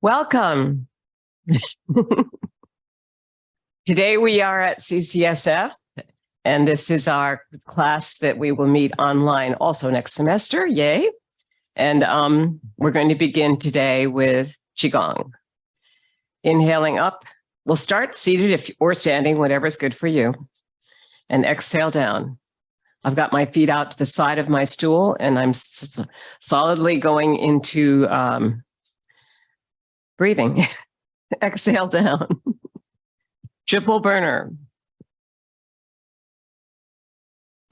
Welcome. Today we are at CCSF, and this is our class that we will meet online also next semester. Yay. And we're going to begin today with Qigong. Inhaling up. We'll start seated or standing, whatever's good for you. And exhale down. I've got my feet out to the side of my stool, and I'm solidly going into breathing. Exhale down. Triple burner.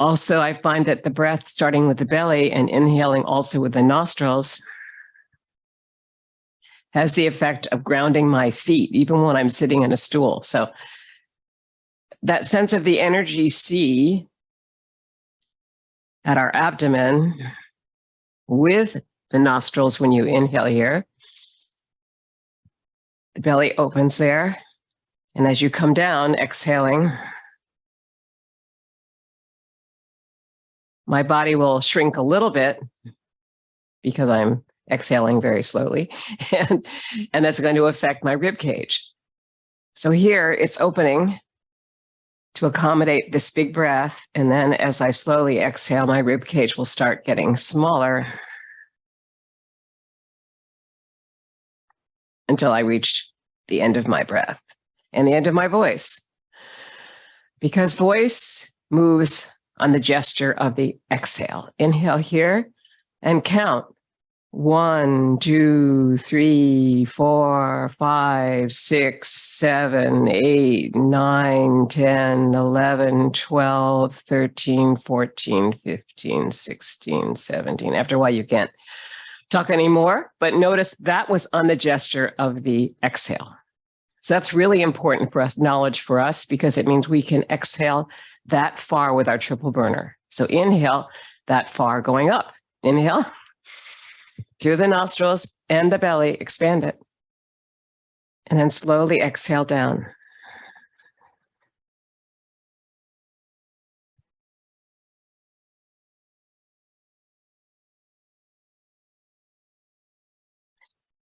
Also, I find that the breath starting with the belly and inhaling also with the nostrils has the effect of grounding my feet, even when I'm sitting in a stool. So that sense of the energy C at our abdomen with the nostrils when you inhale here. The belly opens there. And as you come down, exhaling, my body will shrink a little bit because I'm exhaling very slowly. And that's going to affect my rib cage. So here it's opening to accommodate this big breath. And then as I slowly exhale, my rib cage will start getting smaller until I reach the end of my breath and the end of my voice. Because voice moves on the gesture of the exhale. Inhale here and count. 1, 2, 3, 4, 5, 6, 7, 8, 9, 10, 11, 12, 13, 14, 15, 16, 17. After a while, you can't talk anymore, but notice that was on the gesture of the exhale. So that's really important for us, knowledge for us, because it means we can exhale that far with our triple burner. So inhale that far going up. Inhale through the nostrils and the belly, expand it. And then slowly exhale down.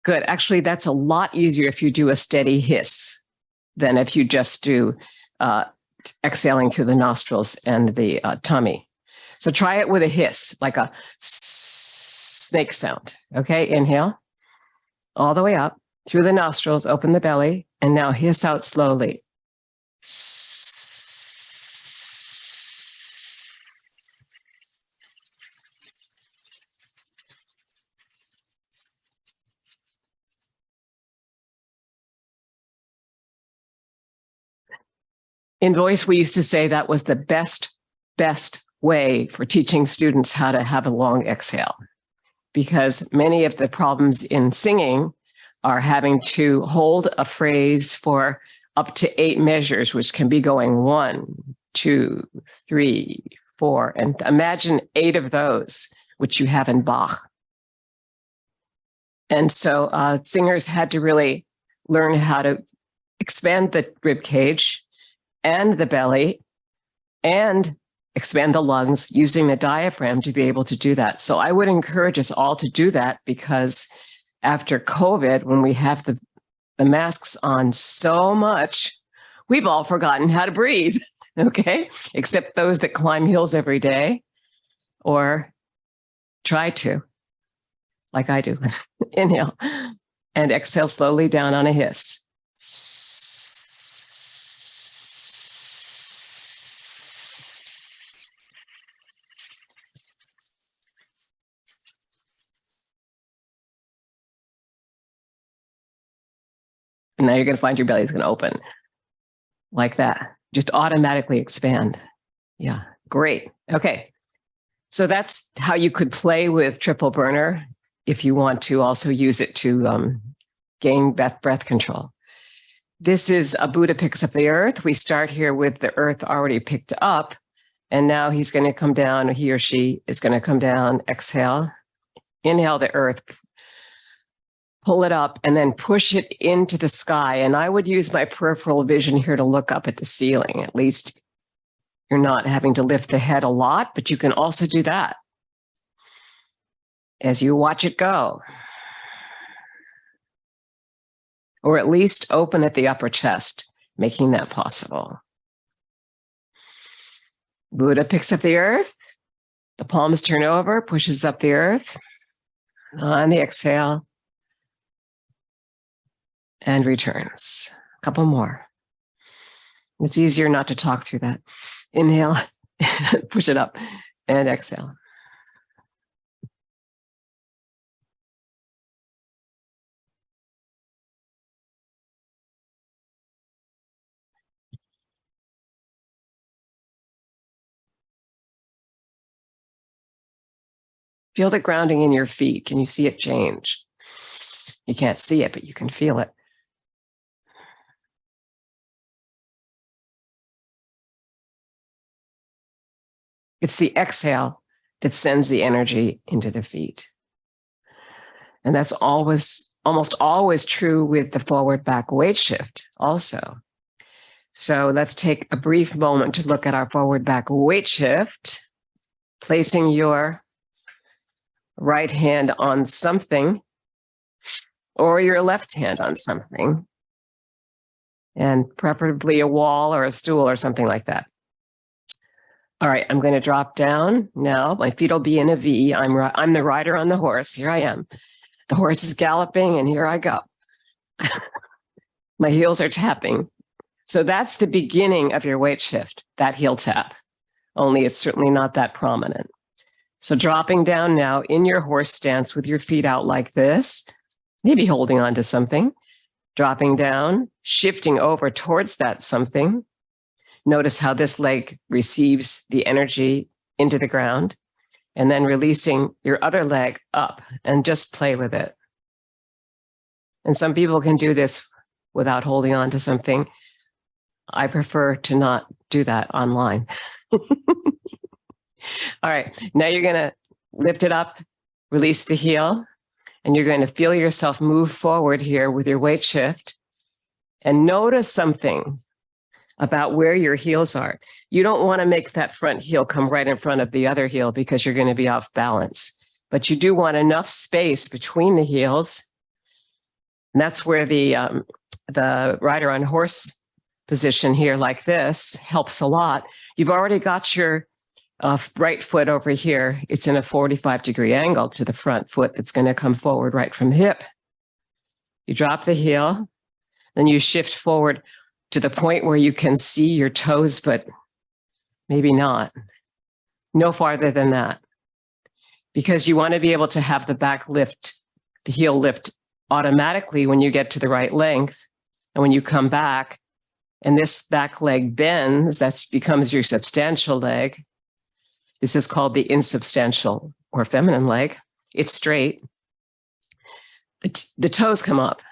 Good. Actually, that's a lot easier if you do a steady hiss than if you just do exhaling through the nostrils and the tummy. So try it with a hiss, like a snake sound. Okay, inhale all the way up through the nostrils, open the belly, and now hiss out slowly. In voice, we used to say that was the best way for teaching students how to have a long exhale, because many of the problems in singing are having to hold a phrase for up to 8 measures, which can be going 1, 2, 3, 4, and imagine 8 of those, which you have in Bach. And so singers had to really learn how to expand the rib cage and the belly and expand the lungs using the diaphragm to be able to do that. So I would encourage us all to do that, because after COVID, when we have the masks on so much, we've all forgotten how to breathe, okay? Except those that climb hills every day or try to, like I do. Inhale and exhale slowly down on a hiss. And now you're going to find your belly is going to open like that. Just automatically expand. Yeah, great. Okay. So that's how you could play with triple burner if you want to also use it to gain breath control. This is a Buddha picks up the earth. We start here with the earth already picked up, and now he's going to come down, he or she is going to come down, exhale, inhale the earth, pull it up, and then push it into the sky. And I would use my peripheral vision here to look up at the ceiling. At least you're not having to lift the head a lot, but you can also do that as you watch it go. or at least open at the upper chest, making that possible. Buddha picks up the earth. The palms turn over, pushes up the earth on the exhale, and returns. A couple more. It's easier not to talk through that. Inhale, push it up, and exhale. Feel the grounding in your feet. Can you see it change? You can't see it, but you can feel it. It's the exhale that sends the energy into the feet. And that's almost always true with the forward back weight shift also. So let's take a brief moment to look at our forward back weight shift, placing your right hand on something or your left hand on something, and preferably a wall or a stool or something like that. All right, I'm going to drop down now. My feet will be in a V. I'm the rider on the horse. Here I am. The horse is galloping, and here I go. My heels are tapping. So that's the beginning of your weight shift, that heel tap, only it's certainly not that prominent. So dropping down now in your horse stance with your feet out like this, maybe holding on to something, dropping down, shifting over towards that something. Notice how this leg receives the energy into the ground, and then releasing your other leg up and just play with it. And some people can do this without holding on to something. I prefer to not do that online. All right, now you're going to lift it up, release the heel, and you're going to feel yourself move forward here with your weight shift, and notice something about where your heels are. You don't want to make that front heel come right in front of the other heel because you're going to be off balance, but you do want enough space between the heels. And that's where the rider on horse position here like this helps a lot. You've already got your right foot over here. It's in a 45-degree angle to the front foot that's going to come forward right from the hip. You drop the heel, then you shift forward to the point where you can see your toes, but maybe not. No farther than that. Because you want to be able to have the back lift, the heel lift automatically when you get to the right length. And when you come back and this back leg bends, that becomes your substantial leg. This is called the insubstantial or feminine leg. It's straight. The toes come up.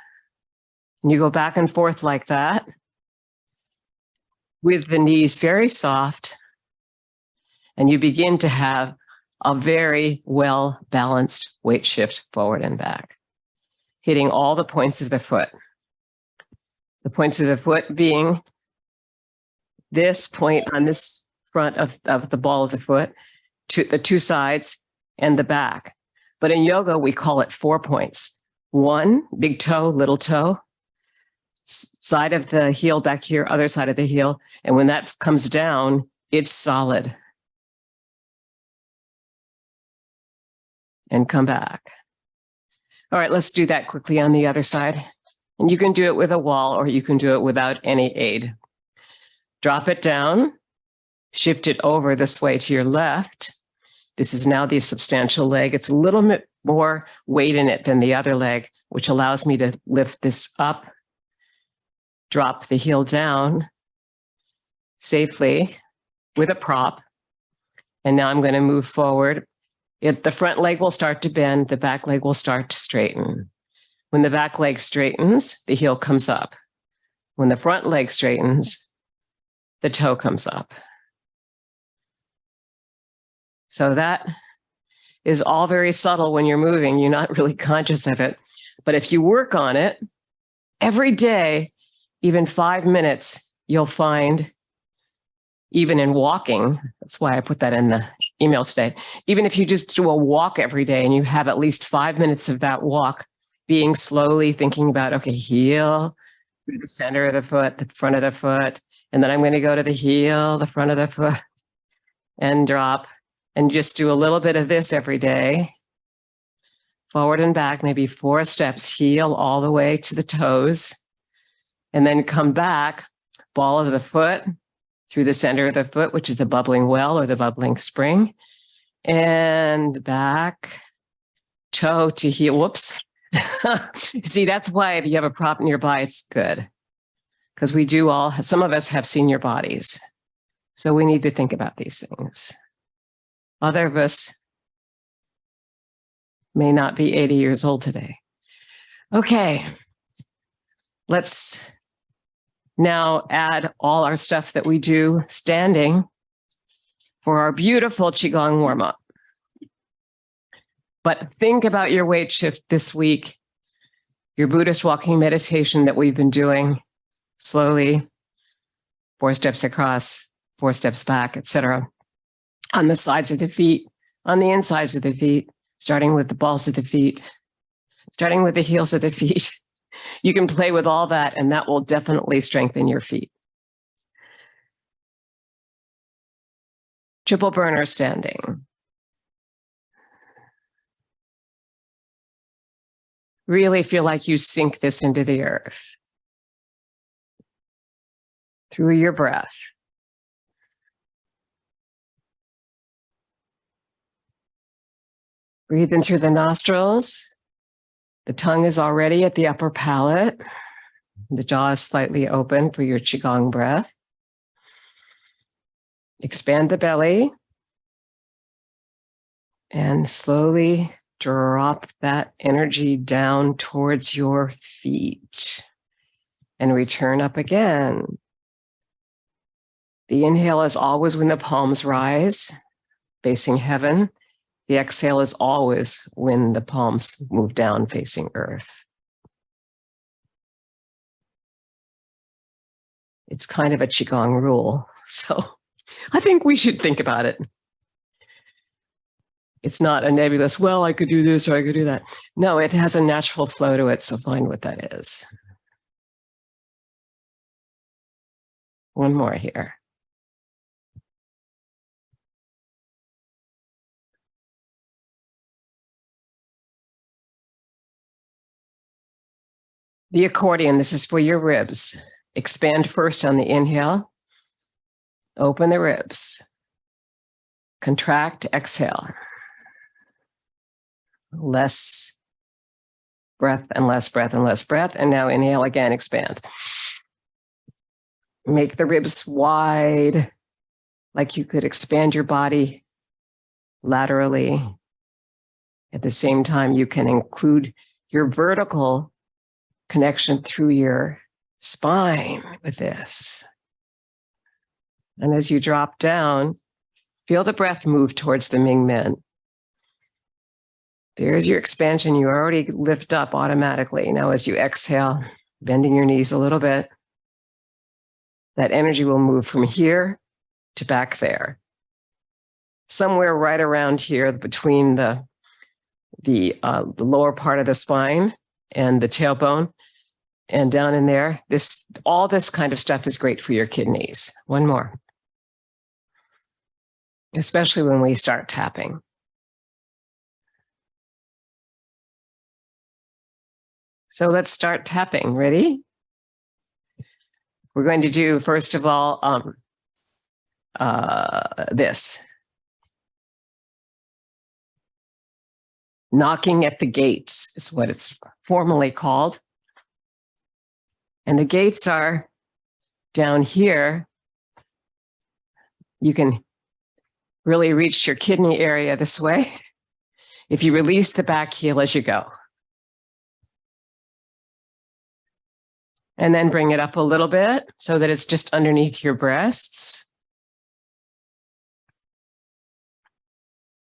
And you go back and forth like that, with the knees very soft, and you begin to have a very well-balanced weight shift forward and back, hitting all the points of the foot. The points of the foot being this point on this front of the ball of the foot, to the two sides, and the back. But in yoga, we call it 4 points. One, big toe, little toe, side of the heel back here, other side of the heel. And when that comes down, it's solid. And come back. All right, let's do that quickly on the other side. And you can do it with a wall or you can do it without any aid. Drop it down, shift it over this way to your left. This is now the substantial leg. It's a little bit more weight in it than the other leg, which allows me to lift this up, drop the heel down safely with a prop. And now I'm going to move forward. The front leg will start to bend, the back leg will start to straighten. When the back leg straightens, the heel comes up. When the front leg straightens, the toe comes up. So that is all very subtle when you're moving. You're not really conscious of it. But if you work on it every day, even 5 minutes, you'll find, even in walking, that's why I put that in the email today, even if you just do a walk every day and you have at least 5 minutes of that walk being slowly thinking about, okay, heel through the center of the foot, the front of the foot, and then I'm going to go to the heel, the front of the foot, and drop, and just do a little bit of this every day. Forward and back, maybe 4 steps, heel all the way to the toes, and then come back, ball of the foot through the center of the foot, which is the bubbling well or the bubbling spring, and back, toe to heel. Whoops. See, that's why if you have a prop nearby, it's good. Because we do all, some of us have senior bodies. So we need to think about these things. Other of us may not be 80 years old today. Okay, let's now add all our stuff that we do standing for our beautiful Qigong warm-up. But think about your weight shift this week, your Buddhist walking meditation that we've been doing slowly, 4 steps across, 4 steps back, etc. On the sides of the feet, on the insides of the feet, starting with the balls of the feet, starting with the heels of the feet. You can play with all that, and that will definitely strengthen your feet. Triple burner standing. Really feel like you sink this into the earth through your breath. Breathe in through the nostrils. The tongue is already at the upper palate. The jaw is slightly open for your Qigong breath. Expand the belly and slowly drop that energy down towards your feet and return up again. The inhale is always when the palms rise, facing heaven. The exhale is always when the palms move down, facing earth. It's kind of a Qigong rule, so I think we should think about it. It's not a nebulous, well, I could do this or I could do that. No, it has a natural flow to it, so find what that is. One more here. The accordion, this is for your ribs. Expand first on the inhale. Open the ribs. Contract, exhale. Less breath and less breath and less breath. And now inhale again, expand. Make the ribs wide, like you could expand your body laterally. At the same time, you can include your vertical connection through your spine with this. And as you drop down, feel the breath move towards the Ming Men. There's your expansion. You already lift up automatically. Now, as you exhale, bending your knees a little bit, that energy will move from here to back there. Somewhere right around here between the lower part of the spine and the tailbone, and down in there, all this kind of stuff is great for your kidneys. One more. Especially when we start tapping. So let's start tapping. Ready? We're going to do, first of all, this. Knocking at the gates is what it's formally called. And the gates are down here. You can really reach your kidney area this way if you release the back heel as you go. And then bring it up a little bit so that it's just underneath your breasts.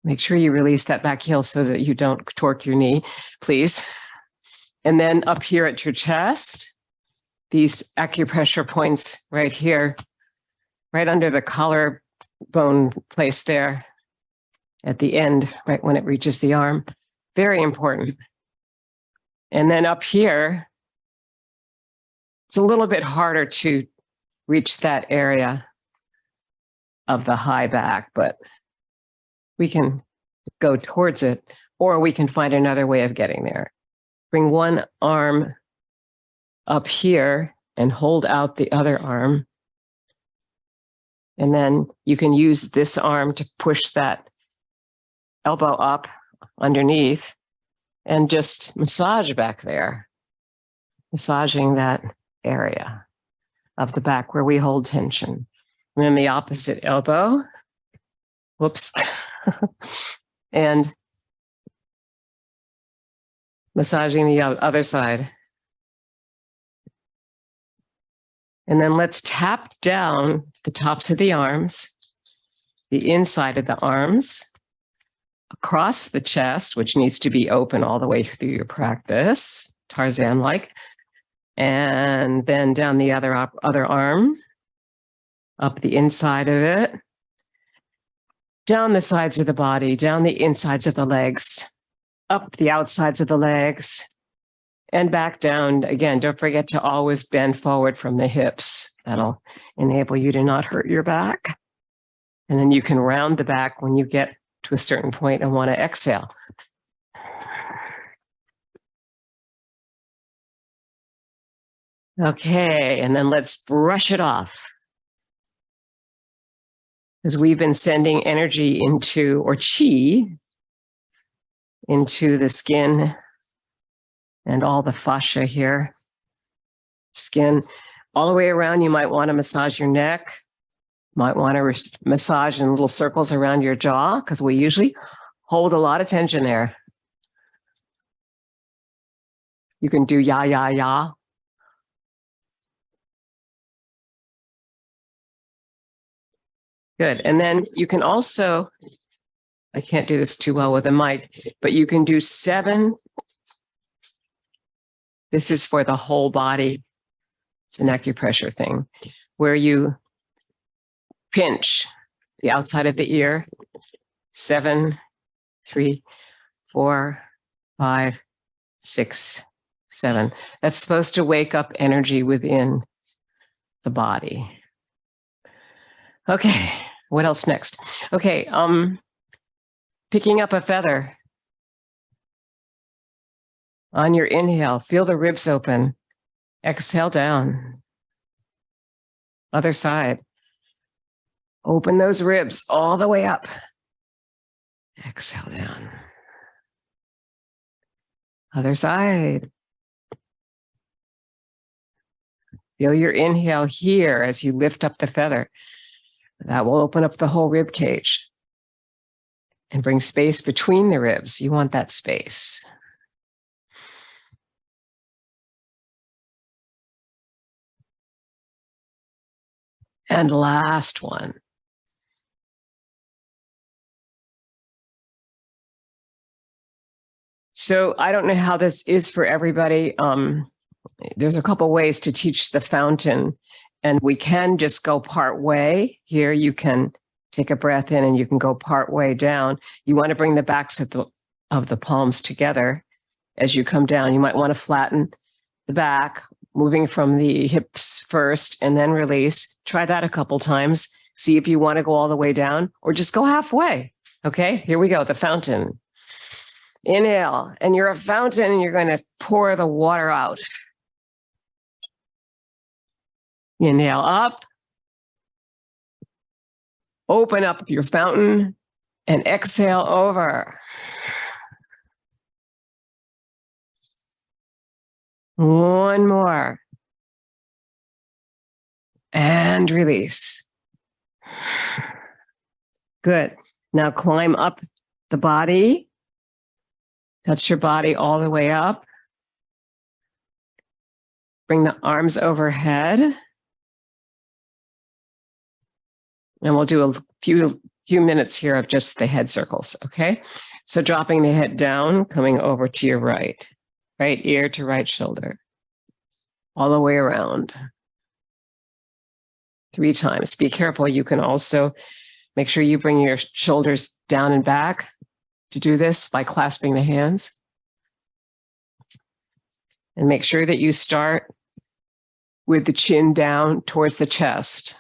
Make sure you release that back heel so that you don't torque your knee, please. And then up here at your chest, these acupressure points right here, right under the collarbone place there at the end, right when it reaches the arm. Very important. And then up here, it's a little bit harder to reach that area of the high back, but we can go towards it, or we can find another way of getting there. Bring one arm up here and hold out the other arm. And then you can use this arm to push that elbow up underneath and just massage back there, massaging that area of the back where we hold tension. And then the opposite elbow, whoops, and massaging the other side. And then let's tap down the tops of the arms, the inside of the arms, across the chest, which needs to be open all the way through your practice, Tarzan-like, and then down the other arm, up the inside of it, down the sides of the body, down the insides of the legs, up the outsides of the legs, and back down. Again, don't forget to always bend forward from the hips. That'll enable you to not hurt your back. And then you can round the back when you get to a certain point and want to exhale. Okay, and then let's brush it off. As we've been sending energy into, or Chih, into the skin and all the fascia here, skin all the way around. You might want to massage your neck, might want to massage in little circles around your jaw, because we usually hold a lot of tension there. You can do ya, ya, ya. Good. And then you can also, I can't do this too well with a mic, but you can do 7. This is for the whole body. It's an acupressure thing where you pinch the outside of the ear. 7, 3, 4, 5, 6, 7. That's supposed to wake up energy within the body. Okay, what else next? Okay, picking up a feather. On your inhale, feel the ribs open. Exhale down. Other side. Open those ribs all the way up. Exhale down. Other side. Feel your inhale here as you lift up the feather. That will open up the whole rib cage and bring space between the ribs. You want that space. And last one. So I don't know how this is for everybody. There's a couple ways to teach the fountain, and we can just go part way. Here you can take a breath in and you can go part way down. You want to bring the backs of the palms together as you come down. You might want to flatten the back, moving from the hips first and then release. Try that a couple times. See if you want to go all the way down or just go halfway. Okay, here we go, the fountain. Inhale, and you're a fountain and you're going to pour the water out. Inhale up. Open up your fountain and exhale over. One more. And release. Good. Now climb up the body. Touch your body all the way up. Bring the arms overhead. And we'll do a few minutes here of just the head circles, okay? So dropping the head down, coming over to your right ear to right shoulder, all the way around. 3 times. Be careful. You can also make sure you bring your shoulders down and back to do this by clasping the hands. And make sure that you start with the chin down towards the chest.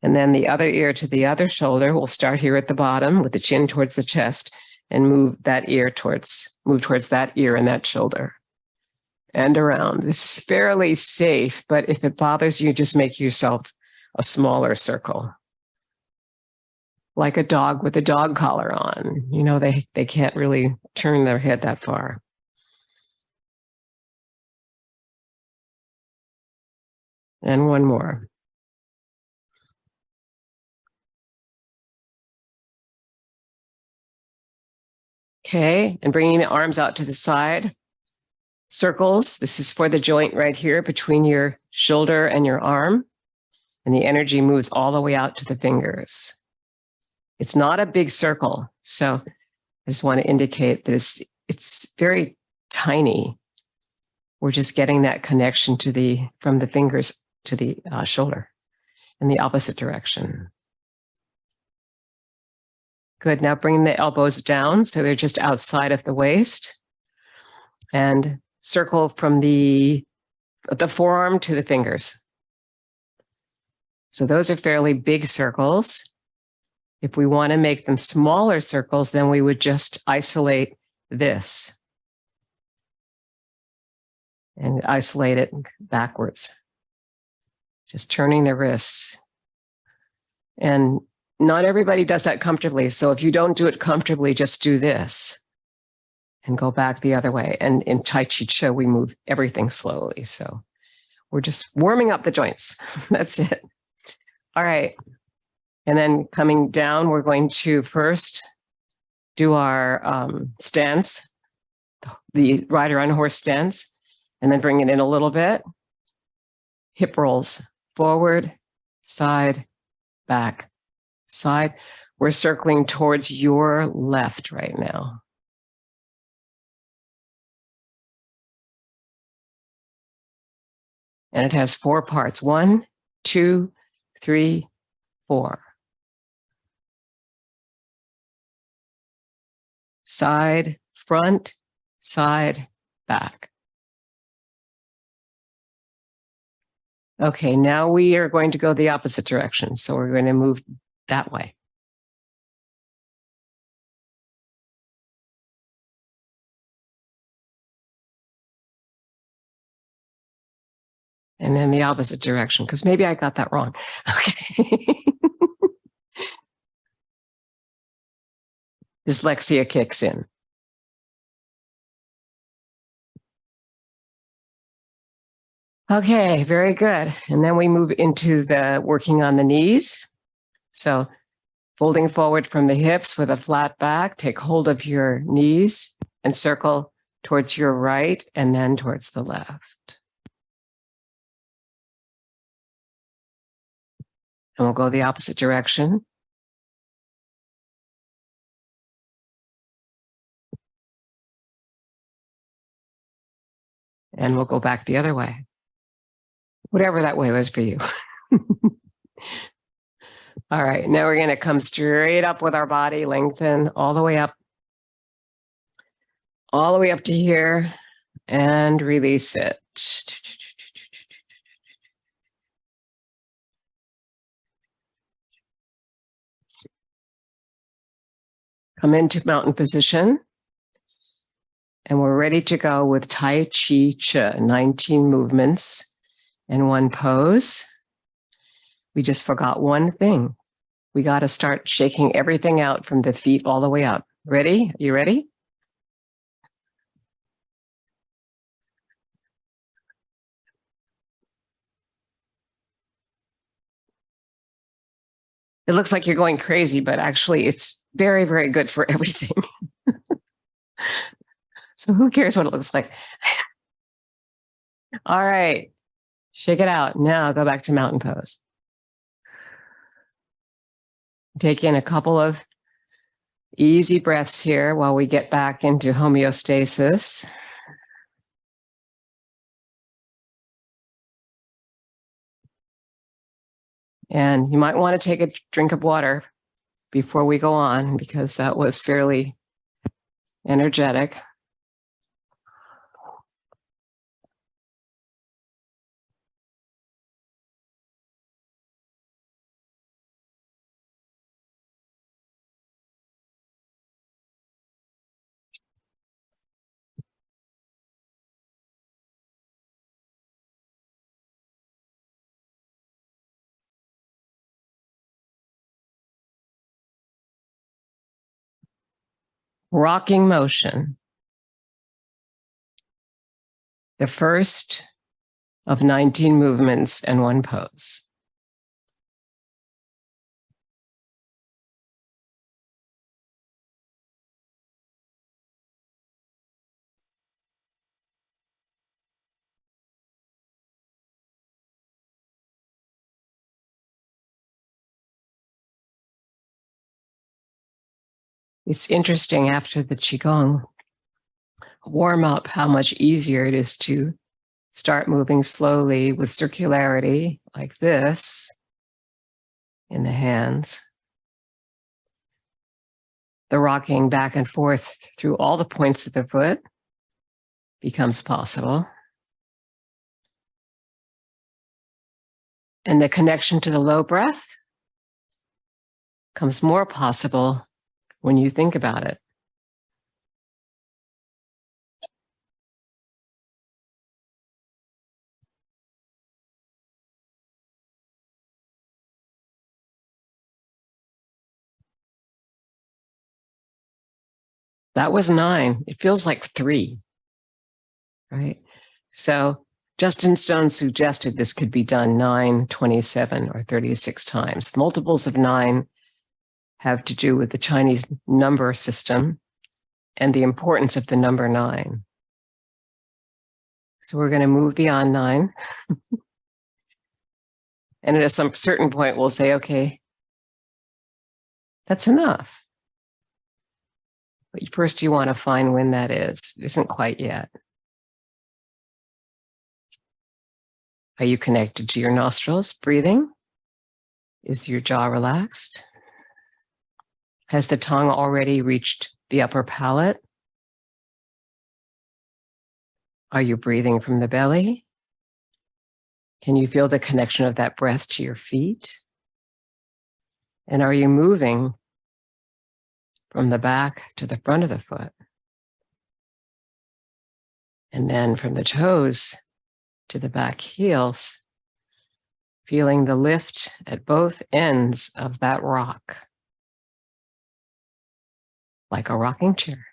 And then the other ear to the other shoulder. We'll start here at the bottom with the chin towards the chest and move towards that ear and that shoulder. And around. This is fairly safe, but if it bothers you, just make yourself a smaller circle. Like a dog with a dog collar on. You know, they can't really turn their head that far. And one more. Okay, and bringing the arms out to the side. Circles, this is for the joint right here between your shoulder and your arm. And the energy moves all the way out to the fingers. It's not a big circle, so I just want to indicate that it's very tiny. We're just getting that connection from the fingers to the shoulder in the opposite direction. Good, now bring the elbows down so they're just outside of the waist. And circle from the forearm to the fingers. So those are fairly big circles. If we want to make them smaller circles, then we would just isolate this and isolate it backwards. Just turning the wrists. And not everybody does that comfortably. So if you don't do it comfortably, just do this and go back the other way. And in Tai Chi Chih, we move everything slowly. So we're just warming up the joints. That's it. All right. And then coming down, we're going to first do our stance, the rider on horse stance, and then bring it in a little bit. Hip rolls, forward, side, back, side. We're circling towards your left right now. And it has 4 parts. 1, 2, 3, 4. Side, front, side, back. Okay, now we are going to go the opposite direction. So we're going to move that way. And then the opposite direction, because maybe I got that wrong. Okay. Dyslexia kicks in. Okay, very good. And then we move into the working on the knees. So folding forward from the hips with a flat back, take hold of your knees and circle towards your right and then towards the left. And we'll go the opposite direction. And we'll go back the other way. Whatever that way was for you. All right, now we're going to come straight up with our body, lengthen all the way up to here, and release it. Come into mountain position. And we're ready to go with Tai Chi Chih, 19 movements in one pose. We just forgot one thing. We got to start shaking everything out from the feet all the way up. Ready? Are you ready? It looks like you're going crazy, but actually it's very, very good for everything. So who cares what it looks like? All right, shake it out. Now go back to mountain pose. Take in a couple of easy breaths here while we get back into homeostasis. And you might want to take a drink of water before we go on, because that was fairly energetic. rocking motion. The first of 19 movements and one pose. It's interesting after the Qigong warm up how much easier it is to start moving slowly with circularity like this in the hands. The rocking back and forth through all the points of the foot becomes possible. And the connection to the low breath becomes more possible when you think about it. That was 9. It feels like 3, right? So Justin Stone suggested this could be done 9, 27, or 36 times. Multiples of 9 have to do with the Chinese number system and the importance of the number 9. So we're going to move beyond 9. And at some certain point, we'll say, okay, that's enough. But first you want to find when that is. It isn't quite yet. Are you connected to your nostrils, breathing? Is your jaw relaxed? Has the tongue already reached the upper palate? Are you breathing from the belly? Can you feel the connection of that breath to your feet? And are you moving from the back to the front of the foot? And then from the toes to the back heels, feeling the lift at both ends of that rock, like a rocking chair.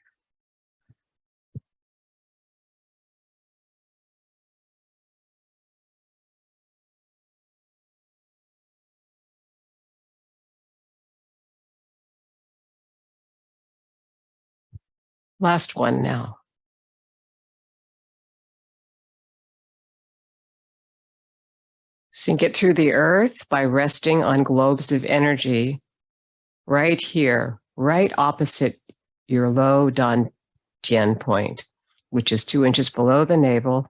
Last one now. Sink it through the earth by resting on globes of energy right here, right opposite your low dantian point, which is 2 inches below the navel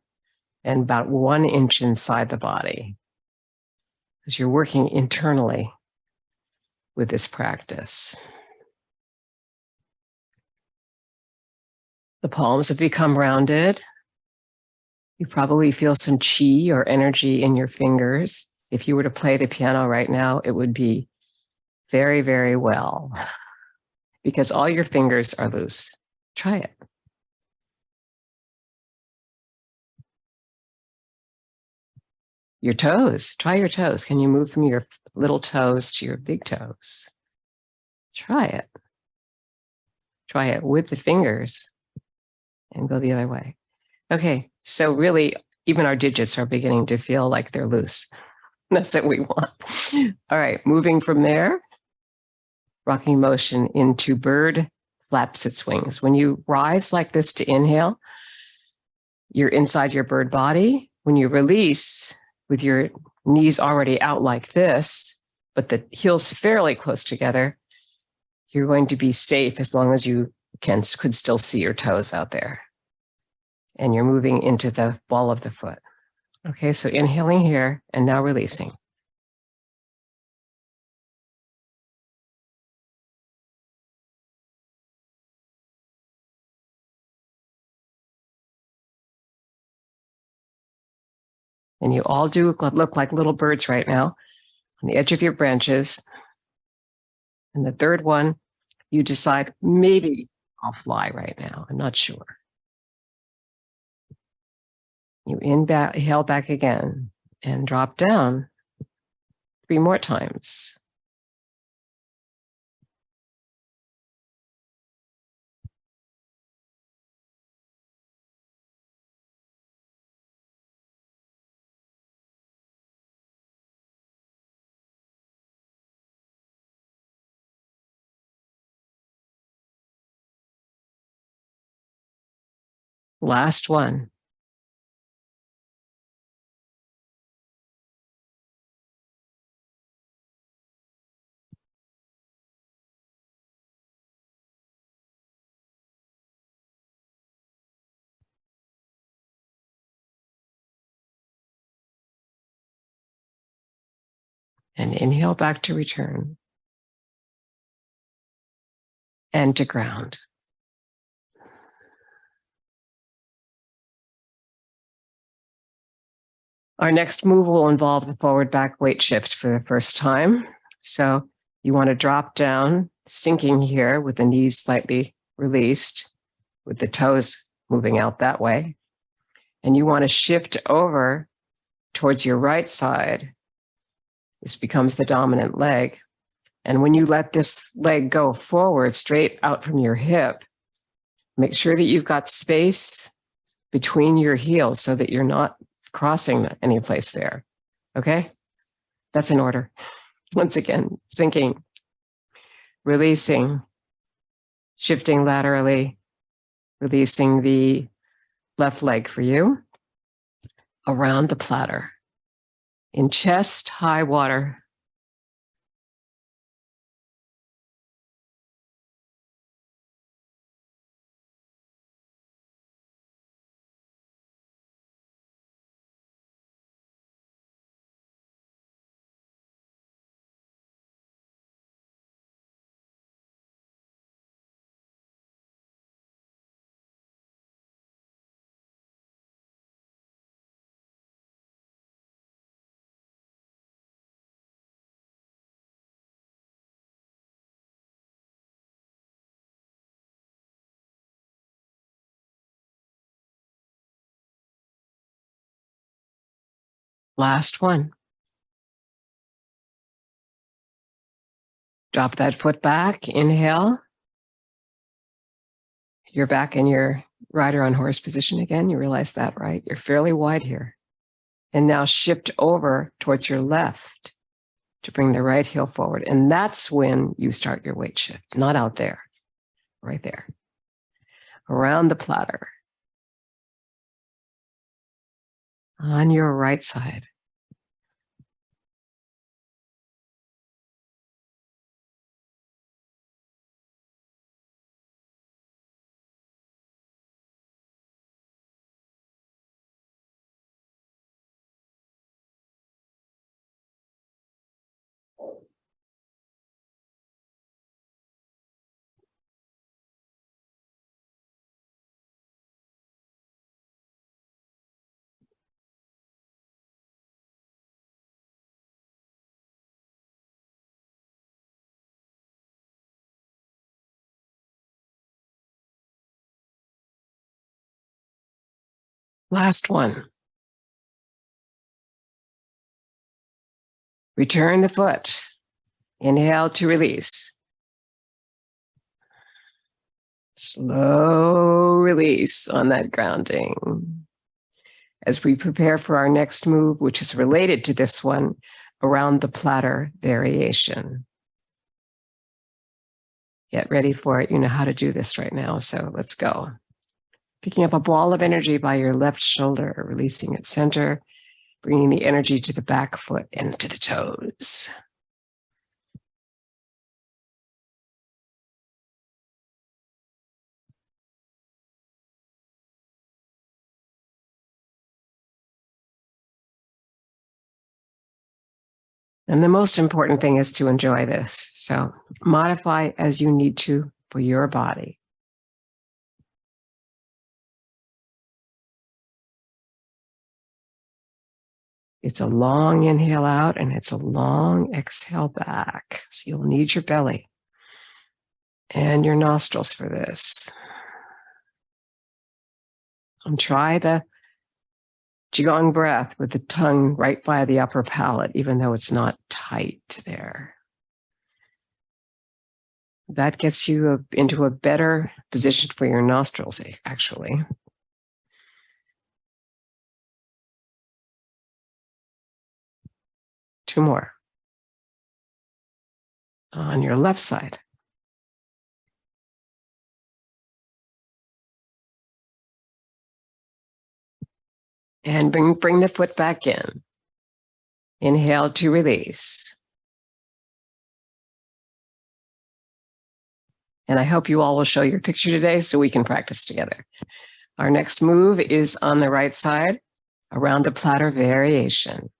and about 1 inch inside the body. Because you're working internally with this practice. The palms have become rounded. You probably feel some chi or energy in your fingers. If you were to play the piano right now, it would be very, very well because all your fingers are loose. Try it. Your toes, try your toes. Can you move from your little toes to your big toes? Try it. Try it with the fingers and go the other way. Okay, so really, even our digits are beginning to feel like they're loose. That's what we want. All right, moving from there, rocking motion into bird flaps its wings. When you rise like this to inhale, you're inside your bird body. When you release with your knees already out like this, but the heels fairly close together, you're going to be safe as long as you could still see your toes out there. And you're moving into the ball of the foot. Okay, so inhaling here and now releasing. And you all do look like little birds right now on the edge of your branches. And the third one, you decide, maybe I'll fly right now. I'm not sure. You inhale back again and drop down 3 more times. Last one. And inhale back to return. And to ground. Our next move will involve the forward back weight shift for the first time. So you want to drop down, sinking here with the knees slightly released, with the toes moving out that way. And you want to shift over towards your right side. This becomes the dominant leg. And when you let this leg go forward, straight out from your hip, make sure that you've got space between your heels so that you're not crossing any place there. Okay? That's in order. Once again, sinking, releasing, shifting laterally, releasing the left leg for you, around the platter, in chest high water. Last one. Drop that foot back, inhale. You're back in your rider on horse position again. You realize that, right? You're fairly wide here. And now shift over towards your left to bring the right heel forward. And that's when you start your weight shift, not out there, right there. Around the platter. On your right side. Last one. Return the foot. Inhale to release. Slow release on that grounding. As we prepare for our next move, which is related to this one, around the platter variation. Get ready for it. You know how to do this right now, so let's go. Picking up a ball of energy by your left shoulder, releasing at center, bringing the energy to the back foot and to the toes. And the most important thing is to enjoy this. So modify as you need to for your body. It's a long inhale out and it's a long exhale back. So you'll need your belly and your nostrils for this. And try the Qigong breath with the tongue right by the upper palate, even though it's not tight there. That gets you into a better position for your nostrils, actually. Two more. On your left side. And bring the foot back in. Inhale to release. And I hope you all will show your picture today so we can practice together. Our next move is on the right side, around the platter variation.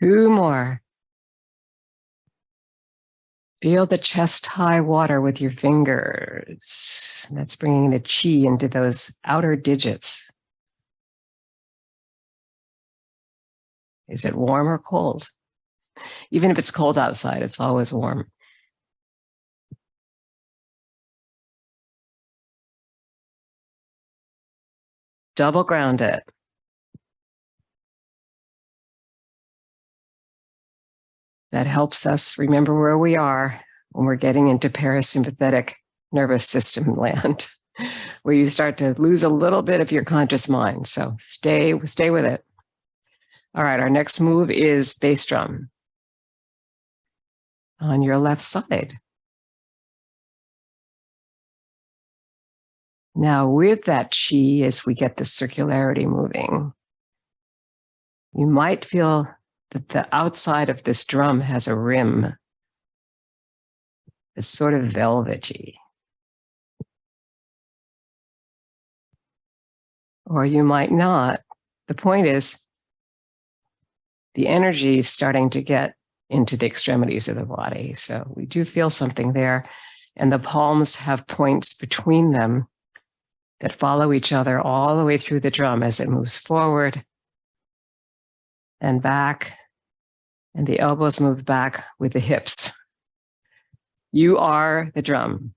Two more. Feel the chest-high water with your fingers. That's bringing the Chih into those outer digits. Is it warm or cold? Even if it's cold outside, it's always warm. Double ground it. That helps us remember where we are when we're getting into parasympathetic nervous system land, where you start to lose a little bit of your conscious mind. So stay with it. All right, our next move is bass drum on your left side. Now with that Chih, as we get the circularity moving, you might feel that the outside of this drum has a rim. It's sort of velvety. Or you might not. The point is, the energy is starting to get into the extremities of the body. So we do feel something there. And the palms have points between them that follow each other all the way through the drum as it moves forward and back. And the elbows move back with the hips. You are the drum.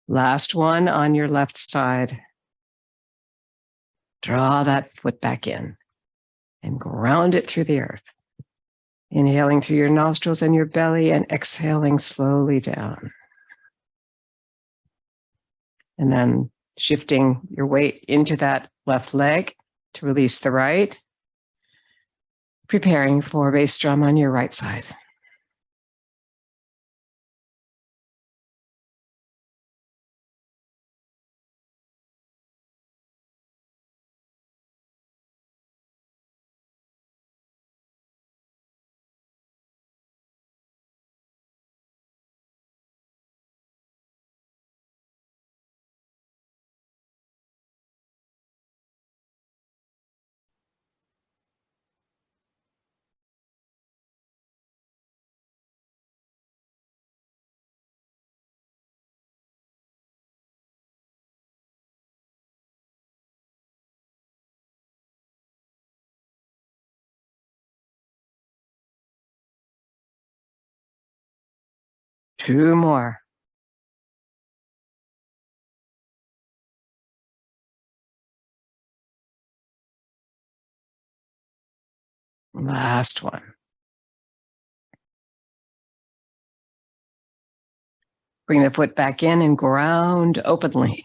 Last one on your left side. Draw that foot back in and ground it through the earth. Inhaling through your nostrils and your belly and exhaling slowly down. And then shifting your weight into that left leg to release the right. Preparing for bass drum on your right side. Two more. Last one. Bring the foot back in and ground openly.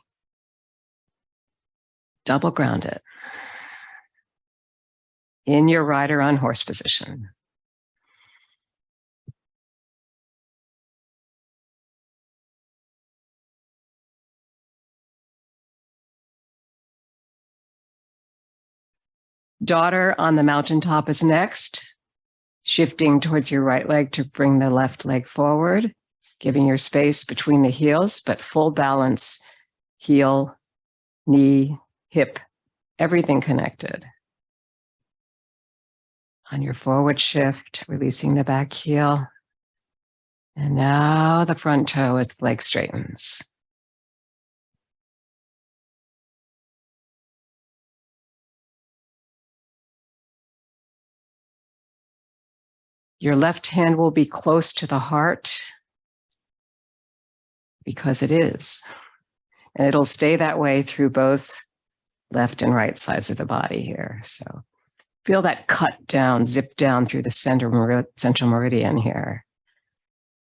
Double ground it. In your rider on horse position. Daughter on the mountaintop is next. Shifting towards your right leg to bring the left leg forward, giving your space between the heels, but full balance, heel, knee, hip, everything connected. On your forward shift, releasing the back heel. And now the front toe as the leg straightens. Your left hand will be close to the heart because it is. And it'll stay that way through both left and right sides of the body here. So feel that cut down, zip down through the central meridian here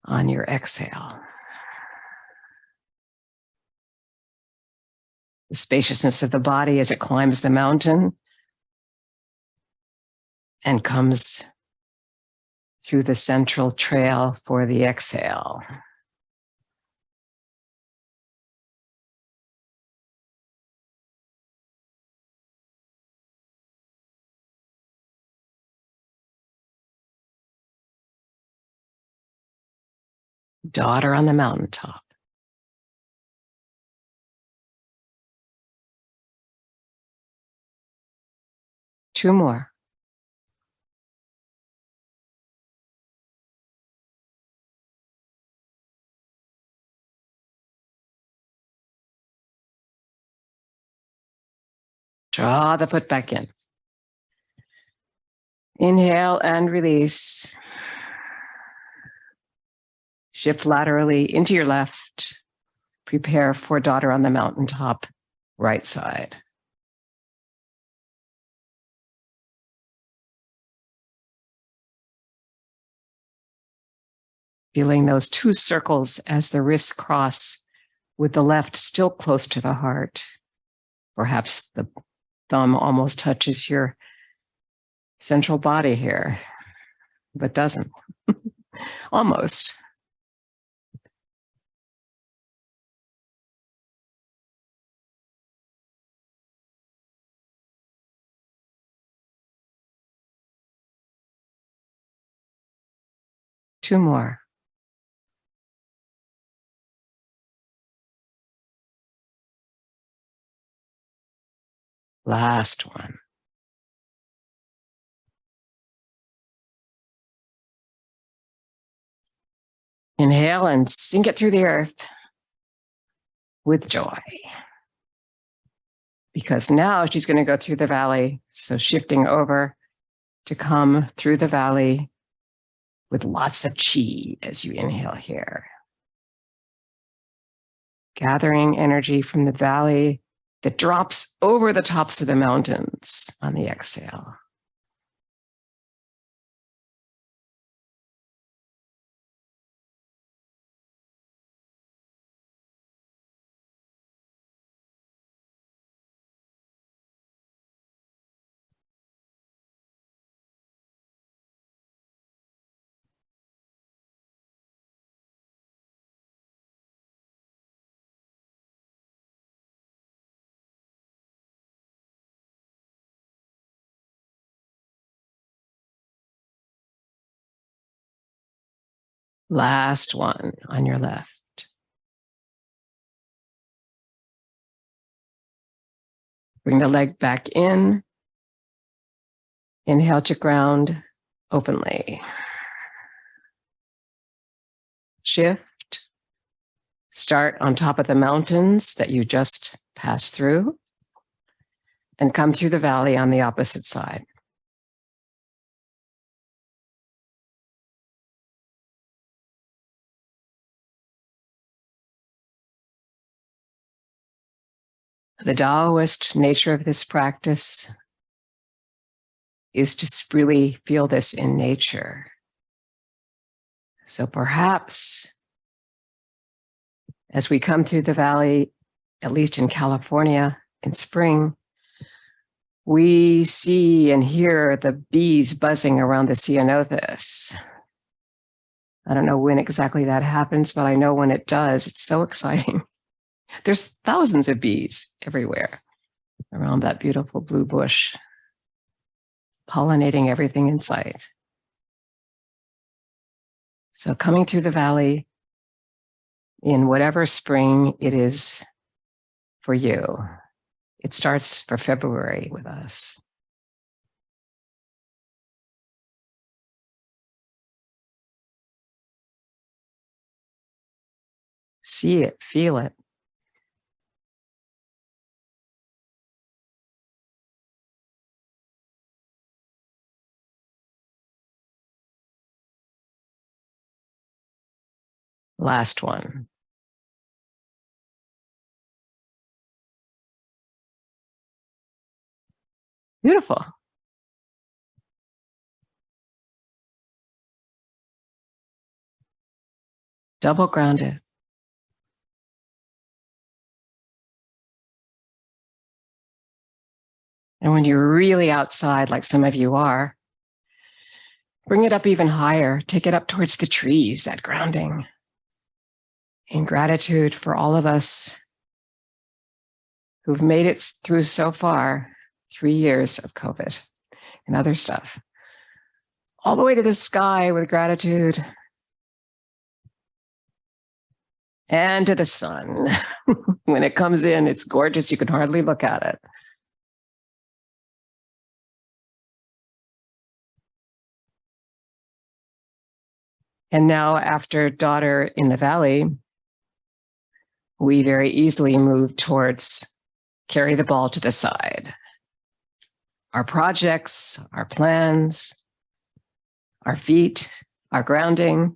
on your exhale. The spaciousness of the body as it climbs the mountain and comes through the central trail for the exhale. Daughter on the mountaintop. Two more. Draw the foot back in. Inhale and release. Shift laterally into your left. Prepare for daughter on the mountaintop, right side. Feeling those two circles as the wrists cross with the left still close to the heart. Perhaps the thumb almost touches your central body here, but doesn't. Almost. Two more. Last one. Inhale and sink it through the earth with joy. Because now she's going to go through the valley. So shifting over to come through the valley with lots of Chih as you inhale here. Gathering energy from the valley that drops over the tops of the mountains on the exhale. Last one on your left. Bring the leg back in. Inhale to ground openly. Shift. Start on top of the mountains that you just passed through and come through the valley on the opposite side. The Taoist nature of this practice is to really feel this in nature. So perhaps as we come through the valley, at least in California in spring, we see and hear the bees buzzing around the ceanothus. I don't know when exactly that happens, but I know when it does, it's so exciting. There's thousands of bees everywhere around that beautiful blue bush, pollinating everything in sight. So coming through the valley in whatever spring it is for you. It starts for February with us. See it, feel it. Last one. Beautiful. Double grounded. And when you're really outside, like some of you are, bring it up even higher. Take it up towards the trees, that grounding. In gratitude for all of us who've made it through so far, 3 years of COVID and other stuff. All the way to the sky with gratitude. And to the sun. When it comes in, it's gorgeous. You can hardly look at it. And now, after daughter in the valley, we very easily move towards carry the ball to the side. Our projects, our plans, our feet, our grounding,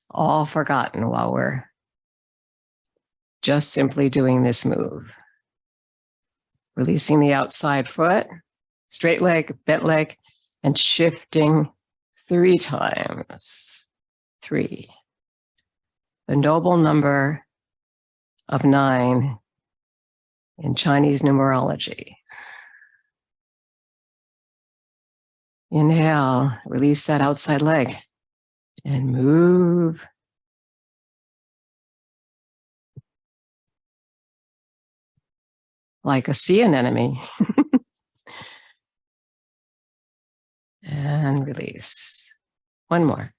all forgotten while we're just simply doing this move. Releasing the outside foot, straight leg, bent leg, and shifting 3 times. 3. The noble number of 9 in Chinese numerology. Inhale, release that outside leg and move. Like a sea anemone. And release. One more.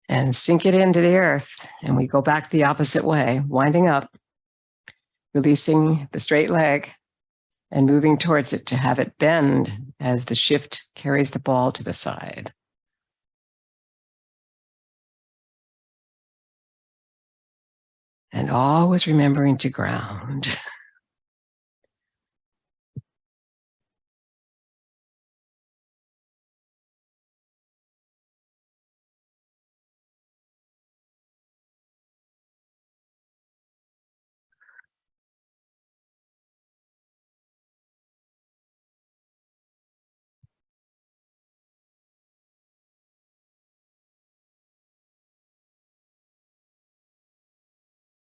And sink it into the earth. And we go back the opposite way, winding up, releasing the straight leg and moving towards it to have it bend as the shift carries the ball to the side. And always remembering to ground.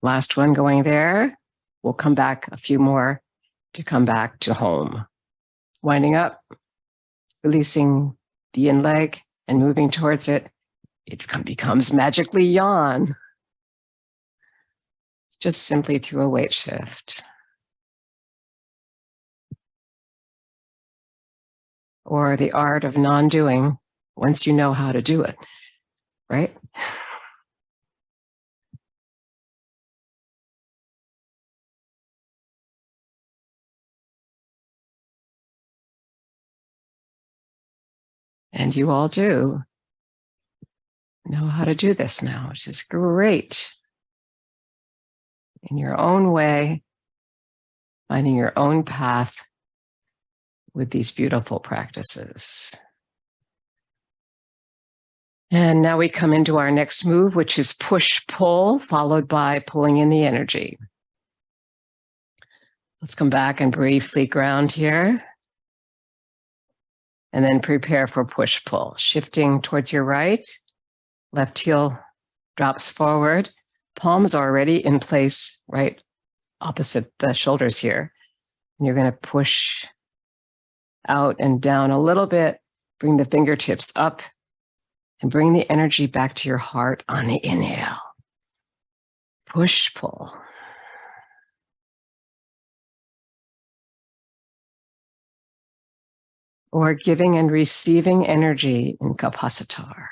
Last one going there. We'll come back a few more to come back to home. Winding up, releasing the in leg and moving towards it. It becomes magically yawn. Just simply through a weight shift. Or the art of non-doing once you know how to do it, right? And you all do know how to do this now, which is great. In your own way, finding your own path with these beautiful practices. And now we come into our next move, which is push-pull, followed by pulling in the energy. Let's come back and briefly ground here. And then prepare for push-pull. Shifting towards your right, left heel drops forward. Palms are already in place right opposite the shoulders here. And you're going to push out and down a little bit. Bring the fingertips up and bring the energy back to your heart on the inhale. Push-pull. Or giving and receiving energy in Kapasatar.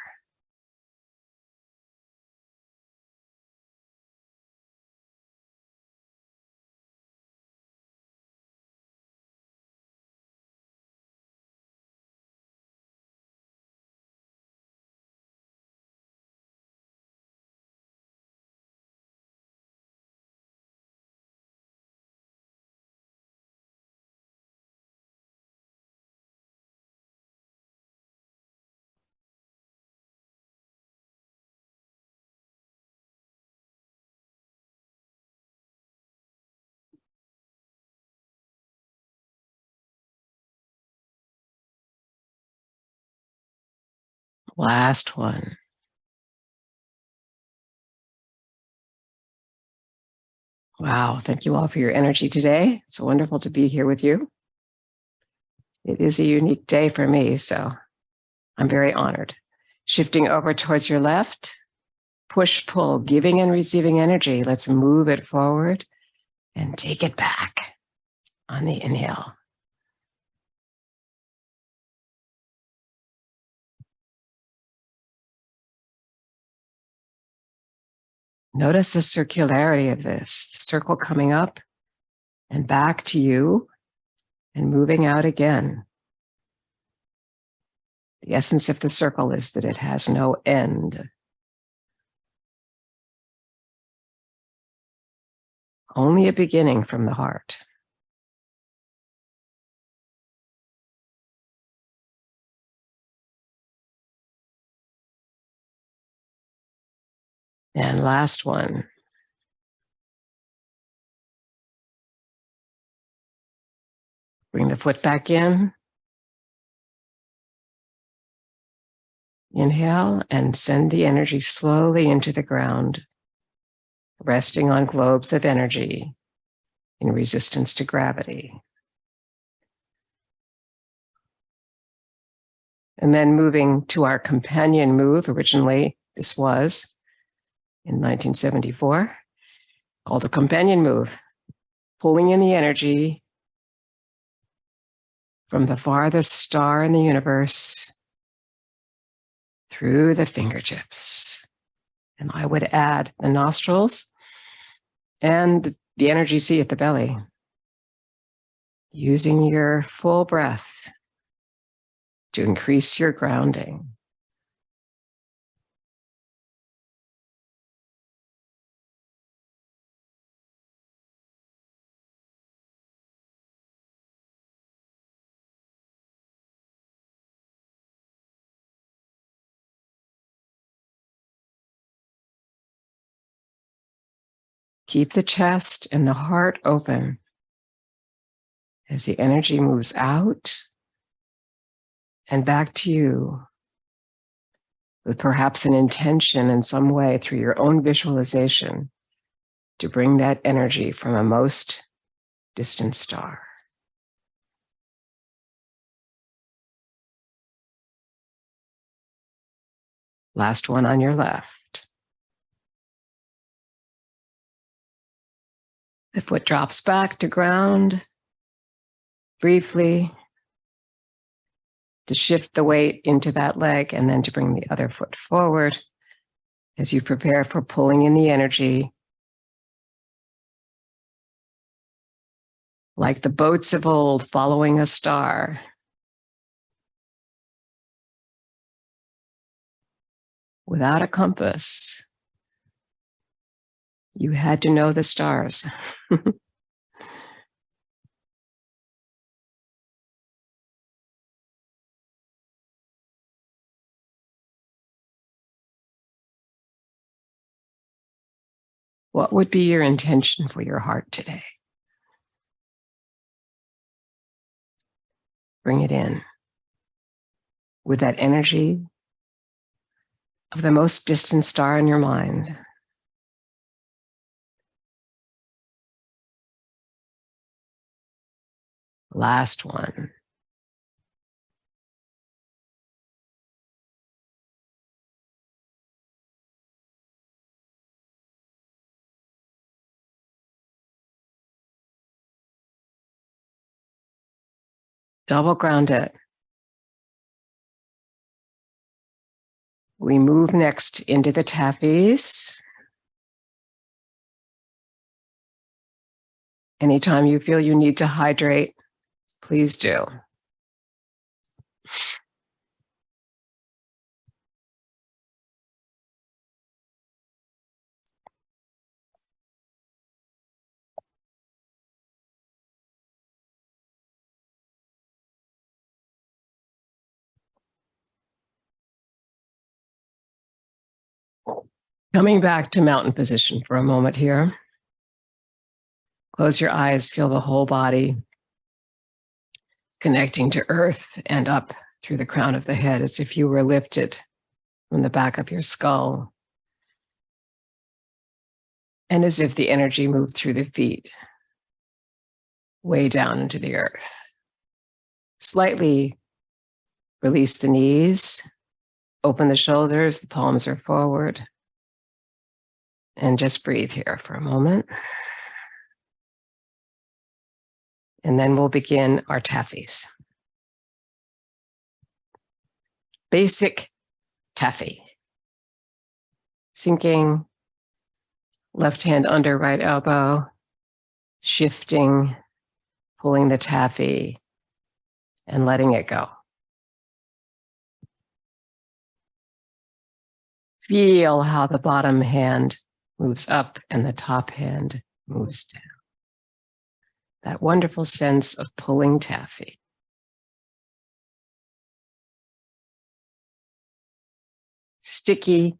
Last one. Wow. Thank you all for your energy today. It's wonderful to be here with you. It is a unique day for me, so I'm very honored. Shifting over towards your left, push, pull, giving and receiving energy. Let's move it forward and take it back on the inhale. Notice the circularity of this, the circle coming up and back to you and moving out again. The essence of the circle is that it has no end. Only a beginning from the heart. And last one. Bring the foot back in. Inhale and send the energy slowly into the ground, resting on globes of energy in resistance to gravity. And then moving to our companion move, originally this was in 1974, called a companion move, pulling in the energy from the farthest star in the universe through the fingertips. And I would add the nostrils and the energy sea at the belly, using your full breath to increase your grounding. Keep the chest and the heart open as the energy moves out and back to you, with perhaps an intention in some way through your own visualization to bring that energy from a most distant star. Last one on your left. The foot drops back to ground briefly, to shift the weight into that leg and then to bring the other foot forward as you prepare for pulling in the energy. Like the boats of old following a star. Without a compass, you had to know the stars. What would be your intention for your heart today? Bring it in with that energy of the most distant star in your mind. Last one. Double ground it. We move next into the tappies. Anytime you feel you need to hydrate, please do. Coming back to mountain position for a moment here. Close your eyes, feel the whole body connecting to earth and up through the crown of the head as if you were lifted from the back of your skull. And as if the energy moved through the feet, way down into the earth. Slightly release the knees, open the shoulders, the palms are forward. And just breathe here for a moment. And then we'll begin our taffies. Basic taffy. Sinking, left hand under right elbow, shifting, pulling the taffy, and letting it go. Feel how the bottom hand moves up and the top hand moves down. That wonderful sense of pulling taffy. Sticky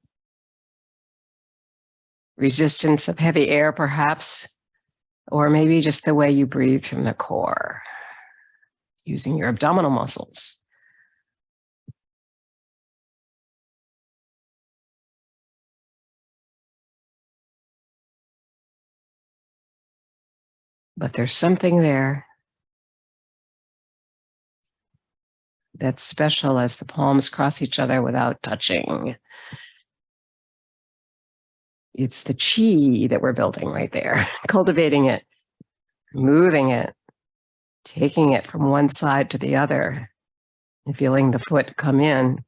resistance of heavy air, perhaps, or maybe just the way you breathe from the core, using your abdominal muscles. But there's something there that's special as the palms cross each other without touching. It's the Chih that we're building right there, cultivating it, moving it, taking it from one side to the other, and feeling the foot come in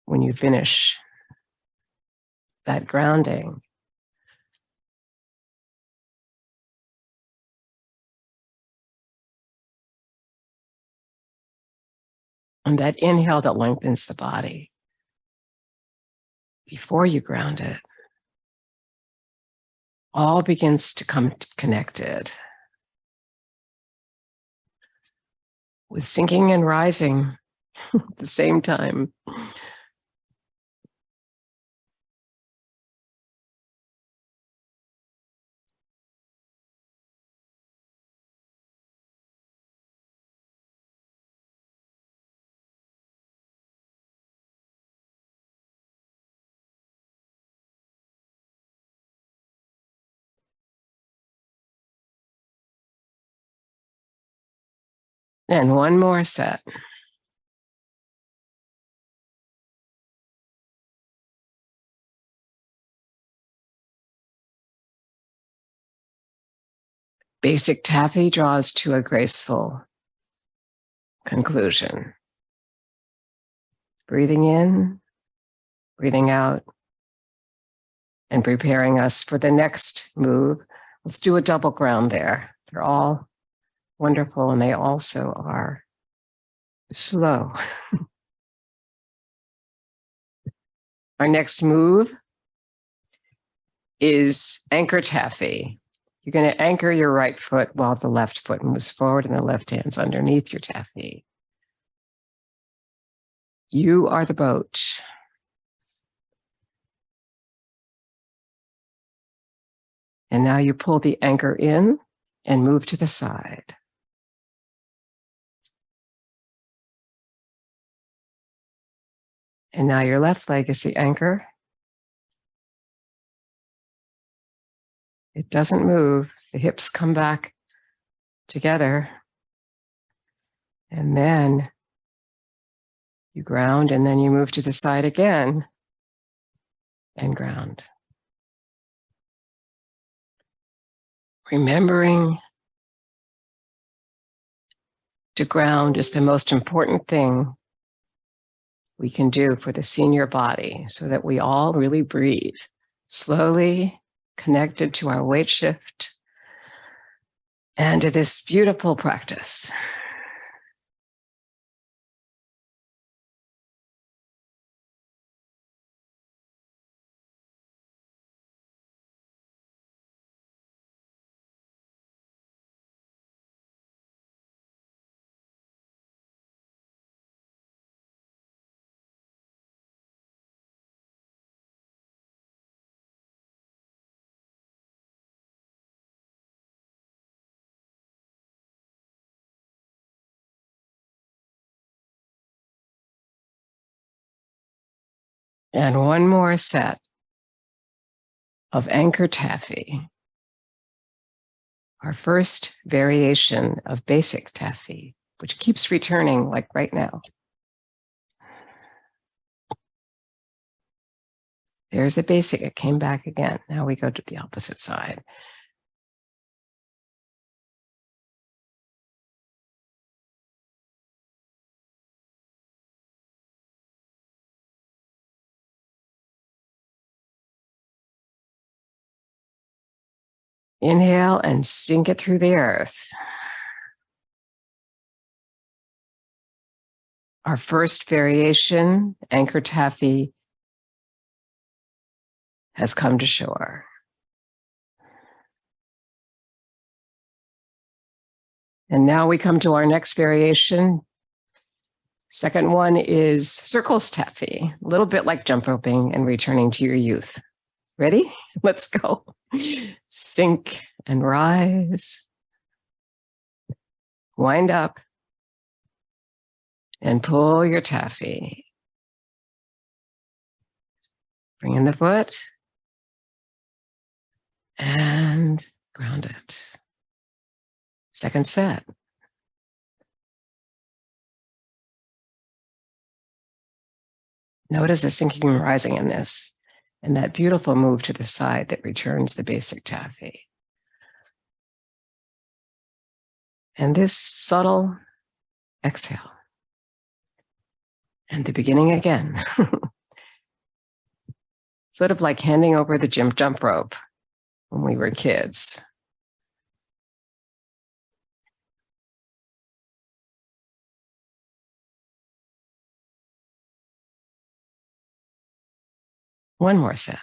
when you finish that grounding. And that inhale that lengthens the body before you ground it, all begins to come connected with sinking and rising at the same time. And one more set. Basic taffy draws to a graceful conclusion. Breathing in, breathing out, and preparing us for the next move. Let's do a double ground there. They're all wonderful, and they also are slow. Our next move is anchor taffy. You're going to anchor your right foot while the left foot moves forward and the left hand's underneath your taffy. You are the boat. And now you pull the anchor in and move to the side. And now your left leg is the anchor. It doesn't move. The hips come back together. And then you ground, and then you move to the side again and ground. Remembering to ground is the most important thing we can do for the senior body so that we all really breathe slowly, connected to our weight shift and to this beautiful practice. And one more set of anchor taffy. Our first variation of basic taffy, which keeps returning like right now. There's the basic, it came back again. Now we go to the opposite side. Inhale and sink it through the earth. Our first variation, anchor taffy, has come to shore. And now we come to our next variation. Second one is circles taffy, a little bit like jump roping and returning to your youth. Ready? Let's go. Sink and rise. Wind up and pull your taffy. Bring in the foot and ground it. Second set. Notice the sinking and rising in this, and that beautiful move to the side that returns the basic taffy. And this subtle exhale. And the beginning again. Sort of like handing over the jump rope when we were kids. One more set.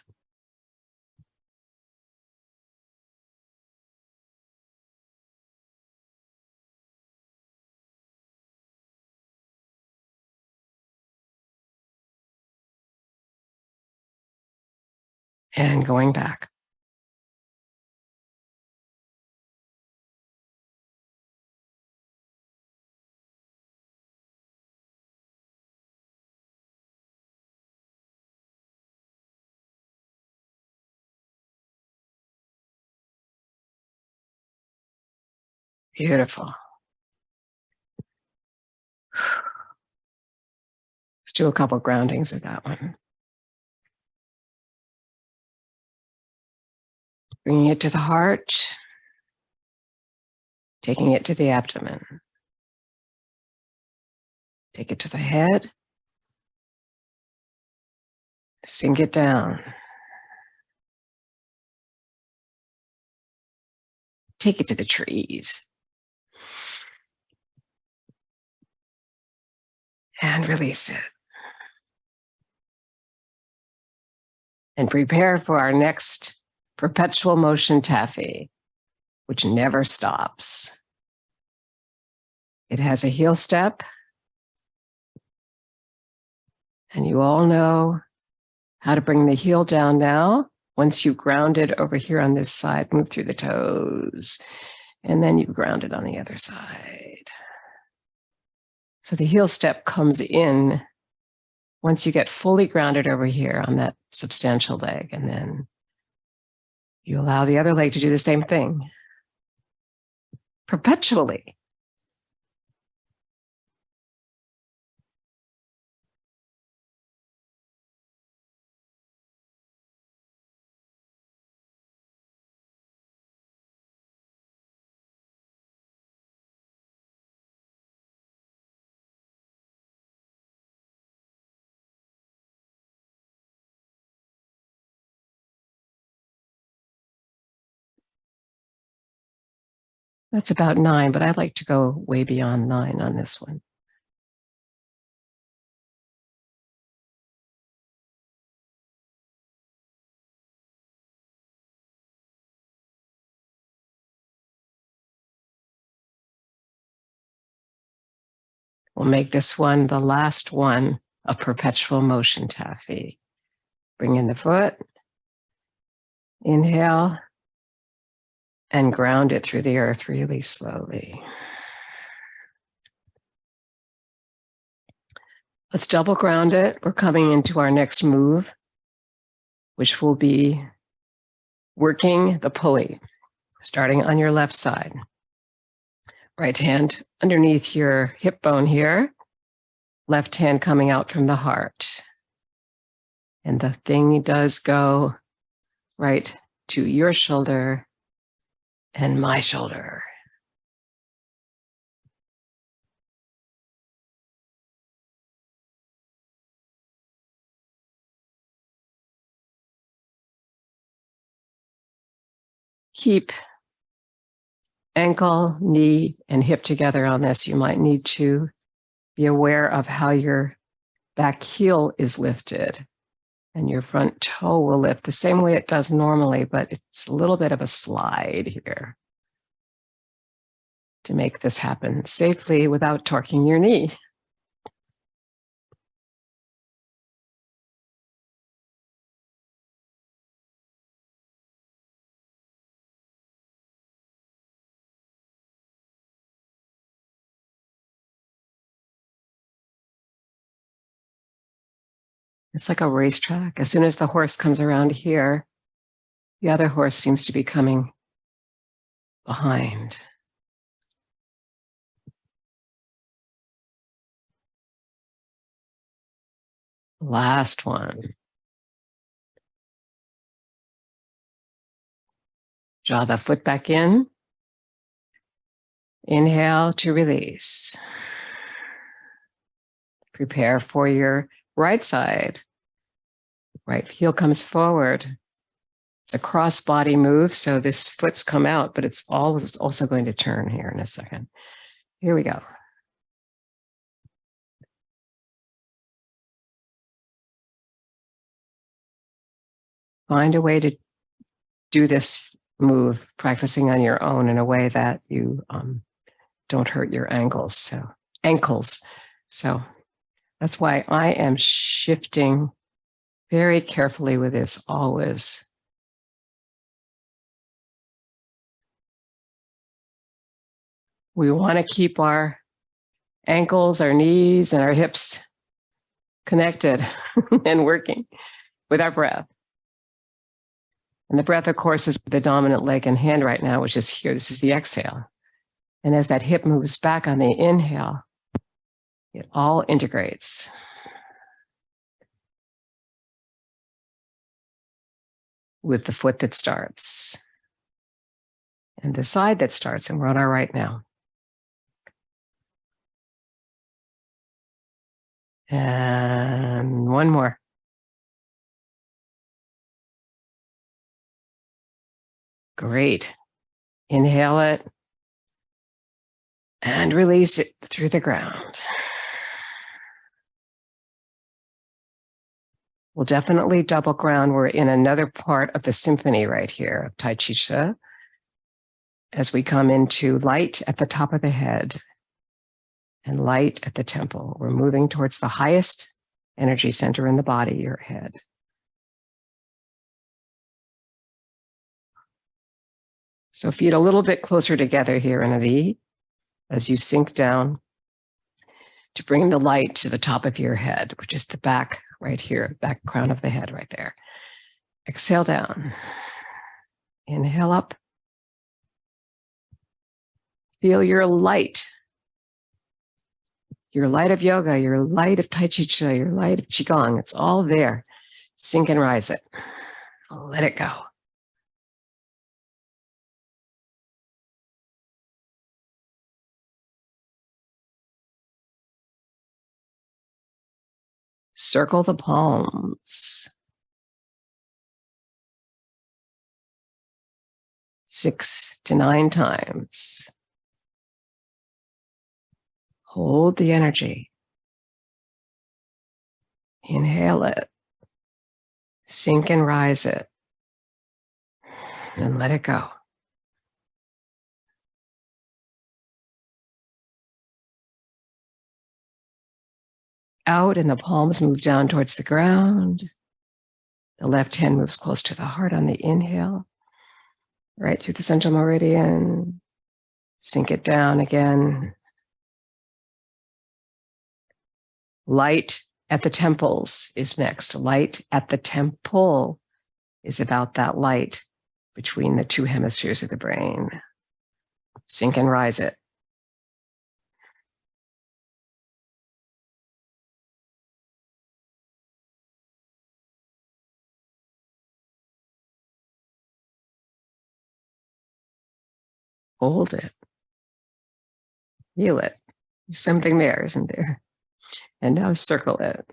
And going back. Beautiful. Let's do a couple groundings of that one. Bringing it to the heart, taking it to the abdomen. Take it to the head, sink it down. Take it to the trees. And release it. And prepare for our next perpetual motion taffy, which never stops. It has a heel step. And you all know how to bring the heel down now. Once you ground it over here on this side, move through the toes. And then you ground it on the other side. So the heel step comes in once you get fully grounded over here on that substantial leg. And then you allow the other leg to do the same thing. Perpetually. That's about 9, but I'd like to go way beyond 9 on this one. We'll make this one the last one of perpetual motion taffy. Bring in the foot, inhale, and ground it through the earth really slowly. Let's double ground it. We're coming into our next move, which will be working the pulley, starting on your left side. Right hand underneath your hip bone here, left hand coming out from the heart. And the thing does go right to your shoulder and my shoulder. Keep ankle, knee, and hip together on this. You might need to be aware of how your back heel is lifted, and your front toe will lift the same way it does normally, but it's a little bit of a slide here to make this happen safely without torquing your knee. It's like a racetrack. As soon as the horse comes around here, the other horse seems to be coming behind. Last one. Draw the foot back in. Inhale to release. Prepare for your right side. Right heel comes forward. It's a cross body move, so this foot's come out, but it's always also going to turn here in a second. Here we go. Find a way to do this move, practicing on your own in a way that you don't hurt your ankles. So that's why I am shifting very carefully with this always. We want to keep our ankles, our knees, and our hips connected and working with our breath. And the breath, of course, is the dominant leg and hand right now, which is here. This is the exhale. And as that hip moves back on the inhale, it all integrates. With the foot that starts and the side that starts, and we're on our right now. And one more. Great. Inhale it and release it through the ground. We'll definitely double ground. We're in another part of the symphony right here of Tai Chi Chih. As we come into light at the top of the head and light at the temple, we're moving towards the highest energy center in the body, your head. So feet a little bit closer together here in a V as you sink down to bring the light to the top of your head, which is the back right here, back crown of the head right there. Exhale down. Inhale up. Feel your light of yoga, your light of Tai Chi Chih, your light of Qigong. It's all there. Sink and rise it. Let it go. Circle the palms. 6 to 9 times. Hold the energy. Inhale it. Sink and rise it. And let it go. Out, and the palms move down towards the ground. The left hand moves close to the heart on the inhale. Right through the central meridian. Sink it down again. Light at the temples is next. Light at the temple is about that light between the two hemispheres of the brain. Sink and rise it. Hold it. Feel it. There's something there, isn't there? And now circle it.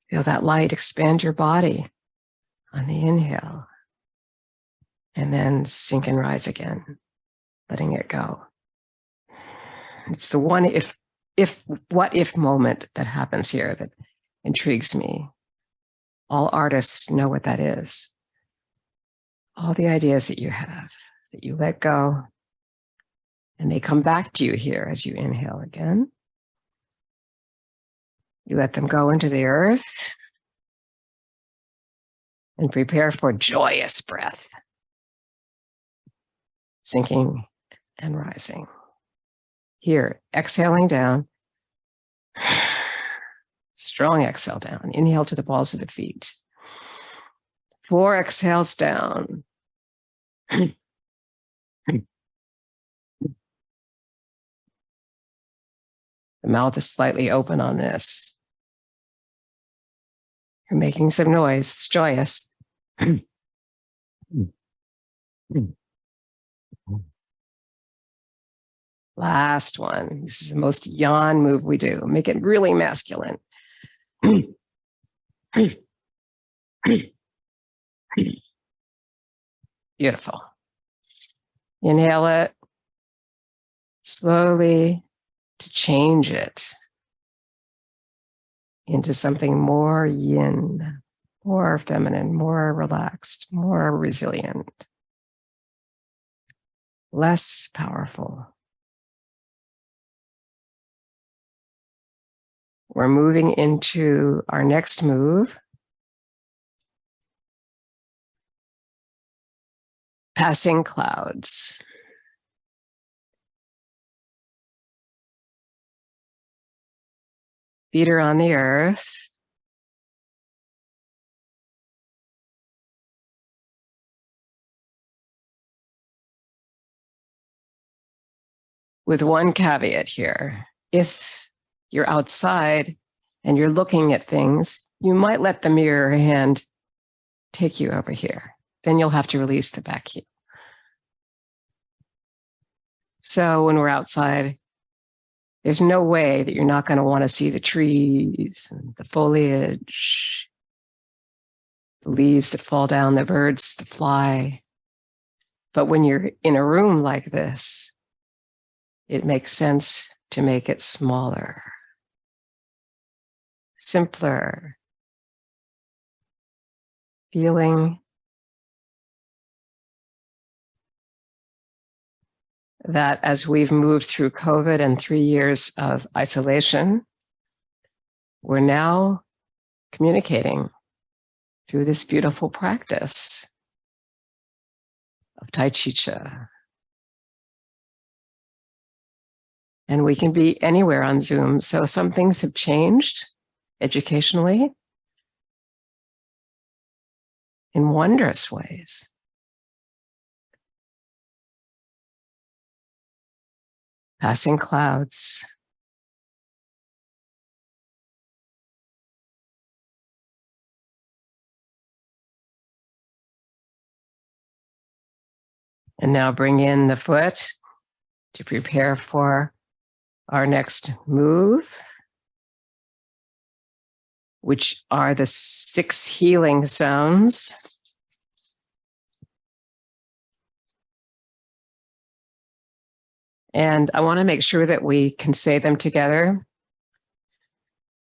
Feel that light expand your body on the inhale. And then sink and rise again, letting it go. It's the one what if moment that happens here that intrigues me. All artists know what that is. All the ideas that you have, that you let go, and they come back to you here as you inhale again. You let them go into the earth and prepare for joyous breath. Sinking and rising. Here, exhaling down. Strong exhale down. Inhale to the balls of the feet. 4 exhales down. The mouth is slightly open on this. You're making some noise. It's joyous. Last one. This is the most yawn move we do. Make it really masculine. Beautiful. Inhale it slowly to change it into something more yin, more feminine, more relaxed, more resilient, less powerful. We're moving into our next move. Passing clouds. Feet are on the earth. With one caveat here. If you're outside and you're looking at things, you might let the mirror hand take you over here. Then you'll have to release the back heel. So when we're outside, there's no way that you're not going to want to see the trees and the foliage, the leaves that fall down, the birds that fly. But when you're in a room like this, it makes sense to make it smaller, simpler, feeling that as we've moved through COVID and 3 years of isolation, we're now communicating through this beautiful practice of Tai Chi. And we can be anywhere on Zoom. So some things have changed educationally in wondrous ways. Passing clouds. And now bring in the foot to prepare for our next move, which are the 6 healing sounds. And I want to make sure that we can say them together.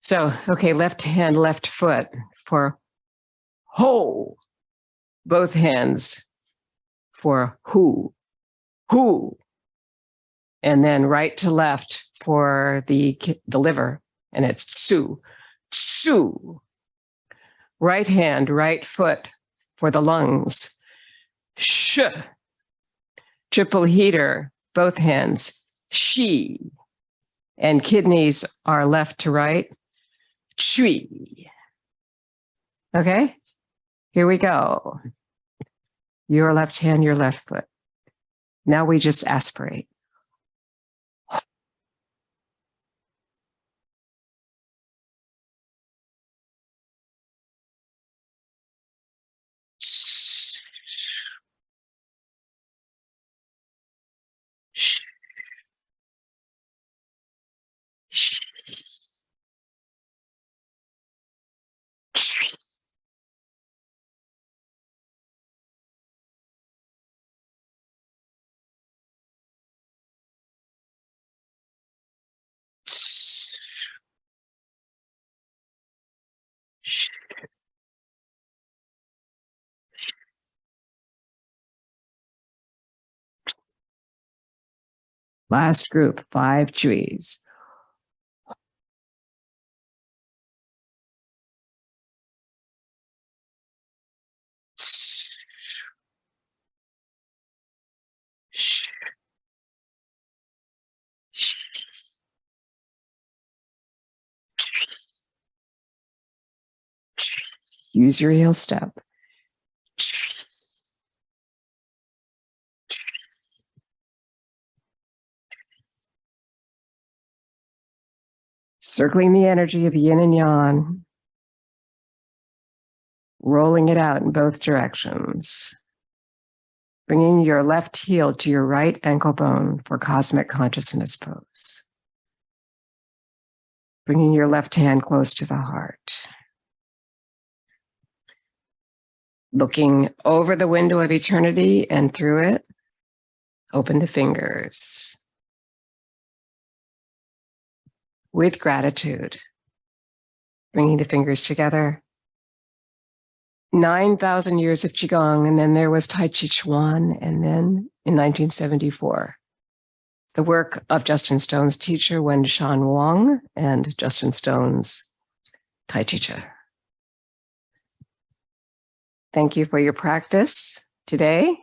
So, okay, left hand, left foot for ho. Both hands for who. And then right to left for the liver, and it's su. Right hand, right foot for the lungs. Sh. Triple heater, both hands. She. And kidneys are left to right. Chui. Okay? Here we go. Your left hand, your left foot. Now we just aspirate. Last group, 5 chuis. Use your heel step. Circling the energy of yin and yang, rolling it out in both directions. Bringing your left heel to your right ankle bone for cosmic consciousness pose. Bringing your left hand close to the heart. Looking over the window of eternity and through it, open the fingers. With gratitude, bringing the fingers together. 9,000 years of Qigong, and then there was Tai Chi Chuan, and then in 1974, the work of Justin Stone's teacher, Wen Shan Wang, and Justin Stone's Tai Chi Chih. Thank you for your practice today.